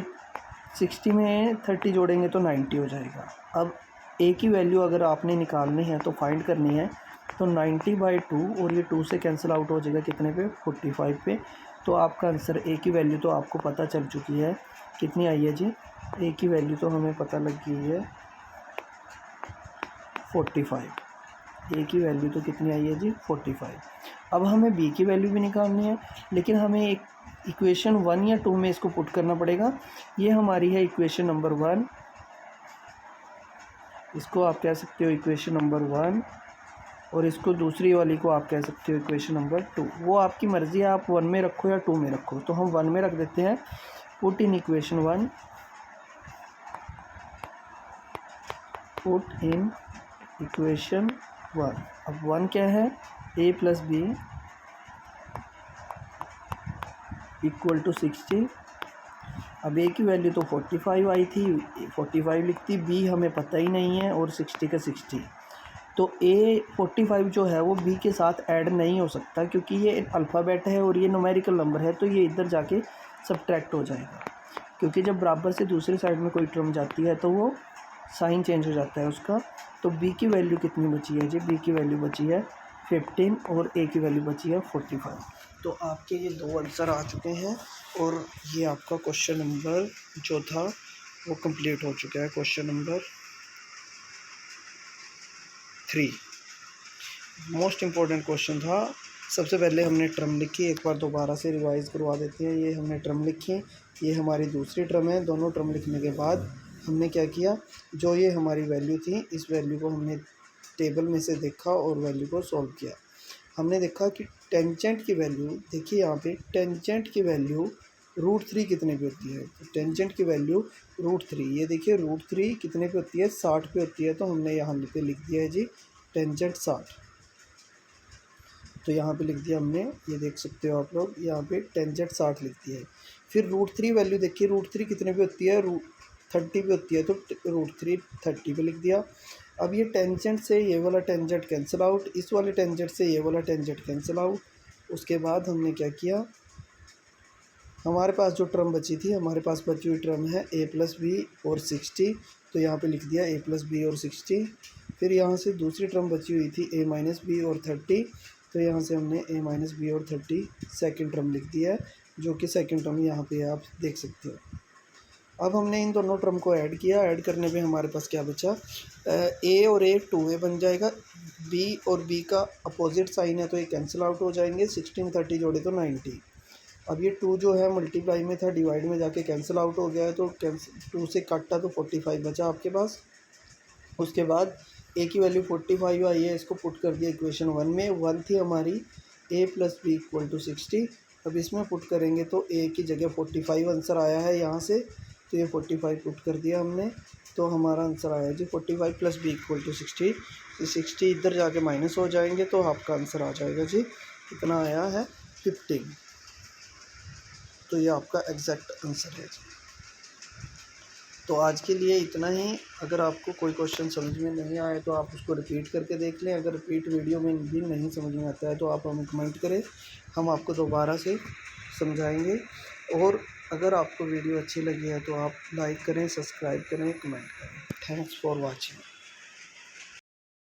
60 में 30 जोड़ेंगे तो 90 हो जाएगा। अब a की वैल्यू अगर आपने निकालनी है तो फाइंड करनी है, तो 90/2 और ये 2 से कैंसिल आउट हो जाएगा कितने पे, 45 पे। तो आपका आंसर a की वैल्यू तो आपको पता चल चुकी है, कितनी आई है जी, a की वैल्यू तो हमें पता लग गई है 45। ए की वैल्यू तो कितनी आई है जी 45। अब हमें बी की वैल्यू भी निकालनी है, लेकिन हमें एक इक्वेशन 1 या 2 में इसको पुट करना पड़ेगा। ये हमारी है इक्वेशन नंबर 1, इसको आप कह सकते हो इक्वेशन नंबर 1, और इसको दूसरी वाली को आप कह सकते हो इक्वेशन नंबर 2। वो आपकी मर्ज़ी है, आप 1 में रखो या 2 में रखो। तो हम 1 में रख देते हैं। Put in equation 1, put in equation 1। अब 1 क्या है, a plus b equal to 60। अब a की वैल्यू तो 45 आई थी, 45 लिखती, b हमें पता ही नहीं है, और 60 का 60। तो a 45 जो है वो b के साथ ऐड नहीं हो सकता, क्योंकि ये अल्फ़ाबेट है और ये न्यूमेरिकल नंबर है, तो ये इधर जाके सब्ट्रैक्ट हो जाएगा। क्योंकि जब बराबर से दूसरी साइड में कोई टर्म जाती है तो वो साइन चेंज हो जाता है उसका। तो b की वैल्यू कितनी बची है जी, b की वैल्यू बची है 15 और a की वैल्यू बची है 45। तो आपके ये 2 आंसर आ चुके हैं, और ये आपका क्वेश्चन नंबर जो था वो कंप्लीट हो चुका है। Question number 3 most important question था। सबसे पहले हमने टर्म लिखी, एक बार दोबारा से रिवाइज करवा देते हैं। ये हमने टर्म लिखी, ये हमारी दूसरी टर्म है। दोनों टर्म लिखने के बाद हमने क्या किया, जो ये हमारी वैल्यू थी, इस वैल्यू को हमने टेबल में से देखा और वैल्यू को सॉल्व किया। हमने देखा कि टेंजेंट की वैल्यू, देखिए यहाँ पे टेंजेंट की वैल्यू √3 कितने पे होती है। तो टेंजेंट की वैल्यू √3, ये देखिए √3 कितने पे होती है, 60 पे होती है। तो हमने यहाँ पे लिख दिया है जी टेंजेंट 60। तो यहाँ पे लिख दिया हमने, ये देख सकते हो आप लोग, यहाँ पे टेंजेंट 60 लिख दिया है। फिर √3 वैल्यू देखिए, √3 कितने पे होती है, 30 पे होती है। तो √3 30 पे लिख दिया। अब ये टेंजेंट से ये वाला टेंजेंट कैंसिल आउट, इस वाले टेंजेंट से ये वाला टेंजेंट कैंसिल आउट। उसके बाद हमने क्या किया, हमारे पास जो टर्म बची थी, हमारे पास बची हुई टर्म है a प्लस बी और 60। तो यहाँ पे लिख दिया a प्लस बी और 60। फिर यहाँ से दूसरी टर्म बची हुई थी a माइनस बी और 30। तो यहाँ से हमने a माइनस बी और 30 सेकेंड टर्म लिख दिया है, जो कि सेकेंड टर्म यहाँ पे आप देख सकते हो। अब हमने इन दोनों टर्म को ऐड किया, ऐड करने पे हमारे पास क्या बचा, a और a 2a बन जाएगा। b और b का अपोजिट साइन है तो ये कैंसिल आउट हो जाएंगे। 16 30 जोड़े तो 90। अब ये 2 जो है मल्टीप्लाई में था, डिवाइड में जाके कैंसिल आउट हो गया है। तो 2 से काटा तो 45 बचा आपके पास। उसके बाद a की वैल्यू 45 आई है, इसको पुट कर दिया इक्वेशन 1 में। 1 थी हमारी a plus b equal to 60। अब इसमें पुट करेंगे तो a की जगह 45 आंसर आया है यहाँ से, तो ये 45 पुट कर दिया हमने। तो हमारा आंसर आया जी 45 प्लस बी इक्वल टू 60। तो 60 इधर जाके माइनस हो जाएंगे, तो आपका आंसर आ जाएगा जी, कितना आया है 15। तो ये आपका एग्जैक्ट आंसर है जी। तो आज के लिए इतना ही। अगर आपको कोई क्वेश्चन समझ में नहीं आए तो आप उसको रिपीट करके देख लें। अगर रिपीट वीडियो में भी नहीं समझ में आता है तो आप हमें कमेंट करें, हम आपको दोबारा से समझाएंगे। और अगर आपको वीडियो अच्छी लगी है तो आप लाइक करें, सब्सक्राइब करें, कमेंट करें। Thanks for watching.